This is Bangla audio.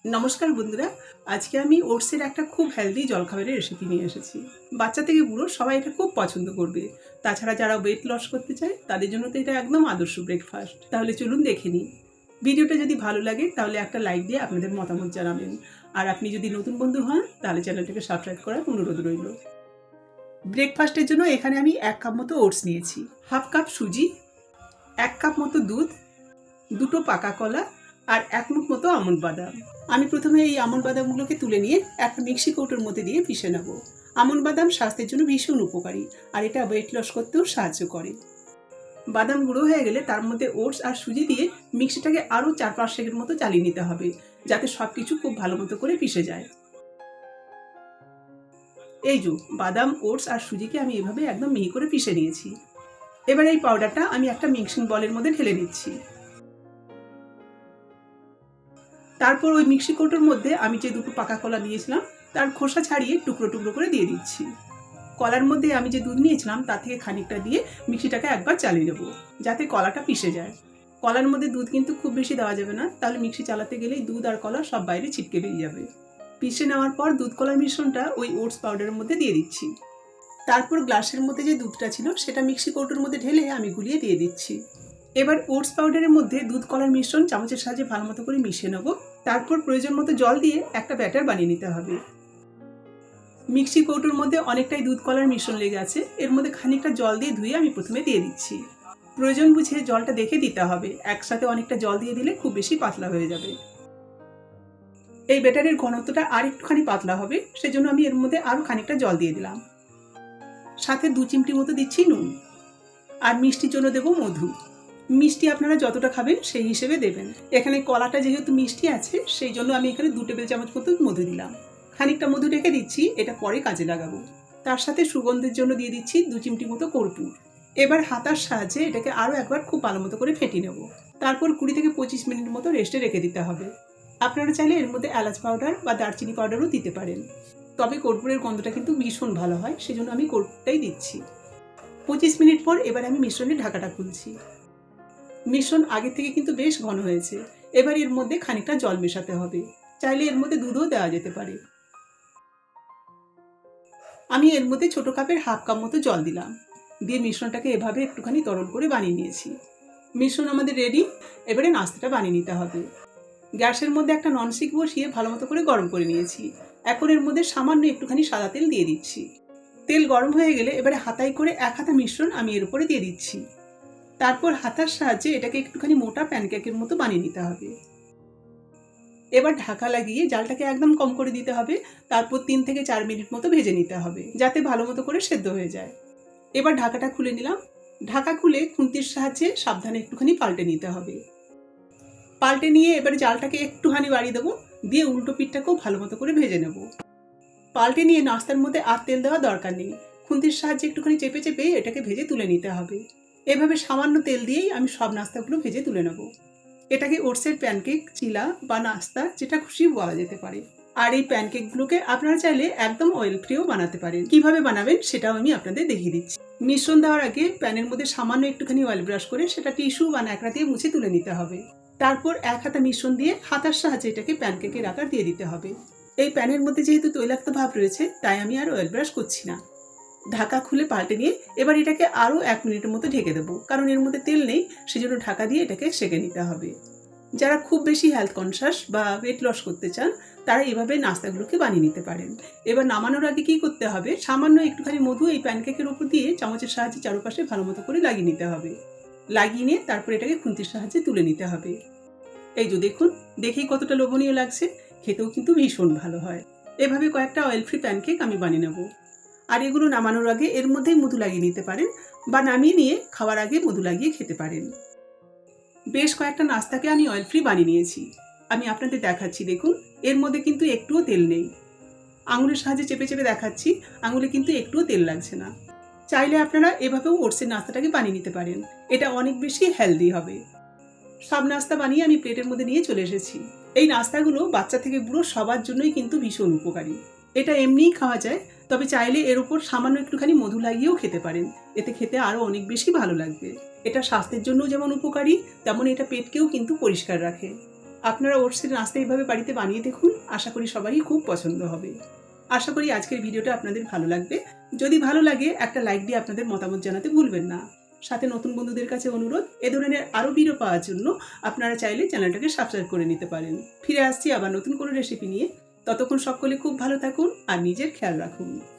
নমস্কার বন্ধুরা, আজকে আমি ওটসের একটা খুব হেলদি জলখাবারের রেসিপি নিয়ে এসেছি। বাচ্চা থেকে বুড়ো সবাই এটা খুব পছন্দ করবে। তাছাড়া যারা ওয়েট লস করতে চায় তাদের জন্য তো এটা একদম আদর্শ ব্রেকফাস্ট। তাহলে চলুন দেখে নিই। ভিডিওটা যদি ভালো লাগে তাহলে একটা লাইক দিয়ে আপনাদের মতামত জানাবেন। আর আপনি যদি নতুন বন্ধু হন তাহলে চ্যানেলটাকে সাবস্ক্রাইব করার অনুরোধ রইল। ব্রেকফাস্টের জন্য এখানে আমি 1 কাপ মতো ওটস নিয়েছি, হাফ কাপ সুজি, 1 কাপ মতো দুধ, দুটো পাকা কলা আর 1 মুঠ মতো আমন্ড বাদাম। আমি প্রথমে এই আমন্ড বাদামগুলোকে তুলে নিয়ে একটা মিক্সি কৌটোর মধ্যে দিয়ে পিষে নেব। আমন্ড বাদাম স্বাস্থ্যের জন্য ভীষণ উপকারী আর এটা ওয়েট লস করতেও সাহায্য করে। বাদাম গুঁড়ো হয়ে গেলে তার মধ্যে ওটস আর সুজি দিয়ে মিক্সিটাকে আরও 4-5 সেকেন্ড মতো চালিয়ে নিতে হবে, যাতে সব কিছু খুব ভালো মতো করে পিষে যায়। এই যে বাদাম, ওটস আর সুজিকে আমি এভাবে একদম মিহি করে পিষে নিয়েছি। এবার এই পাউডারটা আমি একটা মিক্সিং বলের মধ্যে ঢেলে নিচ্ছি। তারপর ওই মিক্সি কৌটোর মধ্যে আমি যে দুটো পাকা কলা নিয়েছিলাম তার খোসা ছাড়িয়ে টুকরো টুকরো করে দিয়ে দিচ্ছি। কলার মধ্যে আমি যে দুধ নিয়েছিলাম তার থেকে খানিকটা দিয়ে মিক্সিটাকে একবার চালিয়ে নেবো, যাতে কলাটা পিষে যায়। কলার মধ্যে দুধ কিন্তু খুব বেশি দেওয়া যাবে না, তাহলে মিক্সি চালাতে গেলেই দুধ আর কলা সব বাইরে ছিটকে বেরিয়ে যাবে। পিষে নেওয়ার পর দুধ কলার মিশ্রণটা ওই ওটস পাউডারের মধ্যে দিয়ে দিচ্ছি। তারপর গ্লাসের মধ্যে যে দুধটা ছিল সেটা মিক্সি কৌটোর মধ্যে ঢেলে আমি গুলিয়ে দিয়ে দিচ্ছি। এবার ওটস পাউডারের মধ্যে দুধ কলার মিশ্রণ চামচের সাহায্যে ভালো মতো করে মিশিয়ে নেবো। তারপর প্রয়োজন মতো জল দিয়ে একটা ব্যাটার বানিয়ে নিতে হবে। মিক্সি কৌটোর মধ্যে অনেকটাই দুধ কলার মিশ্রণ লেগে আছে, এর মধ্যে খানিকটা জল দিয়ে ধুয়ে আমি প্রথমে দিয়ে দিচ্ছি। প্রয়োজন বুঝে জলটা দেখে দিতে হবে, একসাথে অনেকটা জল দিয়ে দিলে খুব বেশি পাতলা হয়ে যাবে। এই ব্যাটারের ঘনত্বটা আর একটুখানি পাতলা হবে, সেজন্য আমি এর মধ্যে আরও খানিকটা জল দিয়ে দিলাম। সাথে 2 চিমটি মতো দিচ্ছি নুন, আর মিষ্টির জন্য দেবো মধু। মিষ্টি আপনারা যতটা খাবেন সেই হিসেবে দেবেন। এখানে কলাটা যেহেতু মিষ্টি আছে সেই জন্য আমি এখানে 2 টেবিল চামচ মতো মধু দিলাম। খানিকটা মধু রেখে দিচ্ছি, এটা পরে কাজে লাগাবো। তার সাথে সুগন্ধের জন্য দিয়ে দিচ্ছি 2 চিমটি মতো কর্পূর। এবার হাতার সাহায্যে এটাকে আরও একবার খুব ভালো মতো করে ফেটিয়ে নেব। তারপর 20 থেকে 25 মিনিট মতো রেস্টে রেখে দিতে হবে। আপনারা চাইলে এর মধ্যে এলাচ পাউডার বা দারচিনি পাউডারও দিতে পারেন, তবে কর্পূরের গন্ধটা কিন্তু ভীষণ ভালো হয়, সেজন্য আমি কর্পূরটাই দিচ্ছি। 25 মিনিট পর এবার আমি মিশ্রণের ঢাকাটা খুলছি। মিশ্রণ আগে থেকে কিন্তু বেশ ঘন হয়েছে। এবার এর মধ্যে খানিকটা জল মেশাতে হবে, চাইলে এর মধ্যে দুধও দেওয়া যেতে পারে। আমি এর মধ্যে ছোট কাপের হাফ কাপ মতো জল দিলাম, দিয়ে মিশ্রণটাকে এভাবে একটুখানি তরল করে বানিয়ে নিয়েছি। মিশ্রণ আমাদের রেডি। এবারে নাস্তাটা বানিয়ে নিতে হবে। গ্যাসের মধ্যে একটা ননস্টিক বসিয়ে ভালো মতো করে গরম করে নিয়েছি। এখন এর মধ্যে সামান্য একটুখানি সাদা তেল দিয়ে দিচ্ছি। তেল গরম হয়ে গেলে এবারে হাতায় করে 1 হাতা মিশ্রণ আমি এর উপরে দিয়ে দিচ্ছি। তারপর হাতার সাহায্যে এটাকে একটুখানি মোটা প্যানকেকের মতো বানিয়ে নিতে হবে। এবার ঢাকা লাগিয়ে জালটাকে একদম কম করে দিতে হবে। তারপর 3 থেকে 4 মিনিট মতো ভেজে নিতে হবে, যাতে ভালো মতো করে সেদ্ধ হয়ে যায়। এবার ঢাকাটা খুলে নিলাম। ঢাকা খুলে খুন্তির সাহায্যে সাবধানে একটুখানি পাল্টে নিতে হবে। পাল্টে নিয়ে এবার জালটাকে একটুখানি বাড়িয়ে দেবো, দিয়ে উল্টো পিঠটাকেও ভালো মতো করে ভেজে নেব। পাল্টে নিয়ে নাস্তার মধ্যে আর তেল দেওয়া দরকার নেই, খুন্তির সাহায্যে একটুখানি চেপে চেপে এটাকে ভেজে তুলে নিতে হবে। এভাবে সামান্য তেল দিয়েই আমি সব নাস্তাগুলো ভেজে তুলে নেব। এটাকে ওটসের প্যানকেক, চিলা বা নাস্তা যেটা খুশি বলা যেতে পারে। আর এই প্যানকেকগুলোকে আপনারা চাইলে একদম অয়েল ফ্রিও বানাতে পারেন। কিভাবে বানাবেন সেটাও আমি আপনাদের দেখিয়ে দিচ্ছি। মিশ্রণ দেওয়ার আগে প্যানের মধ্যে সামান্য একটুখানি অয়েল ব্রাশ করে সেটা টিস্যু বা ন্যাকড়া দিয়ে মুছে তুলে নিতে হবে। তারপর 1 হাতা মিশ্রণ দিয়ে হাতার সাহায্যে এটাকে প্যানকেকের আকার দিয়ে দিতে হবে। এই প্যানের মধ্যে যেহেতু তৈলাক্ত ভাব রয়েছে তাই আমি আর অয়েল ব্রাশ করছি না। ঢাকা খুলে পাল্টে নিয়ে এবার এটাকে আরও 1 মিনিটের মতো ঢেকে দেবো, কারণ এর মধ্যে তেল নেই, সেজন্য ঢাকা দিয়ে এটাকে সেঁকে নিতে হবে। যারা খুব বেশি হেলথ কনসাস বা ওয়েট লস করতে চান তারা এভাবে নাস্তাগুলোকে বানিয়ে নিতে পারেন। এবার নামানোর আগে কী করতে হবে, সামান্য একটুখানি মধু এই প্যানকেকের উপর দিয়ে চামচের সাহায্যে চারপাশে ভালো মতো করে লাগিয়ে নিতে হবে। লাগিয়ে নিয়ে তারপর এটাকে খুন্তির সাহায্যে তুলে নিতে হবে। এই যে দেখুন, দেখেই কতটা লোভনীয় লাগছে, খেতেও কিন্তু ভীষণ ভালো হয়। এভাবে কয়েকটা অয়েল ফ্রি প্যানকেক আমি বানিয়ে নেব। আর এগুলো নামানোর আগে এর মধ্যেই মধু লাগিয়ে নিতে পারেন, বা নামিয়ে নিয়ে খাওয়ার আগে মধু লাগিয়ে খেতে পারেন। বেশ কয়েকটা নাস্তাকে আমি অয়েল ফ্রি বানিয়ে নিয়েছি, আমি আপনাদের দেখাচ্ছি। দেখুন, এর মধ্যে কিন্তু একটুও তেল নেই। আঙুলের সাহায্যে চেপে চেপে দেখাচ্ছি, আঙুলে কিন্তু একটুও তেল লাগছে না। চাইলে আপনারা এভাবেও ওটসের নাস্তাটাকে বানিয়ে নিতে পারেন, এটা অনেক বেশি হেলদি হবে। সব নাস্তা বানিয়ে আমি প্লেটের মধ্যে নিয়ে চলে এসেছি। এই নাস্তাগুলো বাচ্চা থেকে বুড়ো সবার জন্যই কিন্তু ভীষণ উপকারী। এটা এমনিই খাওয়া যায়, তবে চাইলে এর উপর সামান্য একটুখানি মধু লাগিয়েও খেতে পারেন, এতে খেতে আরও অনেক বেশি ভালো লাগবে। এটা স্বাস্থ্যের জন্য যেমন উপকারী, তেমন এটা পেটকেও কিন্তু পরিষ্কার রাখে। আপনারা ওটসের নাস্তা এইভাবে বাড়িতে বানিয়ে দেখুন, আশা করি সবারই খুব পছন্দ হবে। আশা করি আজকের ভিডিওটা আপনাদের ভালো লাগবে। যদি ভালো লাগে একটা লাইক দিয়ে আপনাদের মতামত জানাতে ভুলবেন না। সাথে নতুন বন্ধুদের কাছে অনুরোধ, এ ধরনের আরও ভিডিও পাওয়ার জন্য আপনারা চাইলে চ্যানেলটাকে সাবস্ক্রাইব করে নিতে পারেন। ফিরে আসছি আবার নতুন কোনো রেসিপি নিয়ে। ততক্ষণ সকলে খুব ভালো থাকুন আর নিজের খেয়াল রাখুন।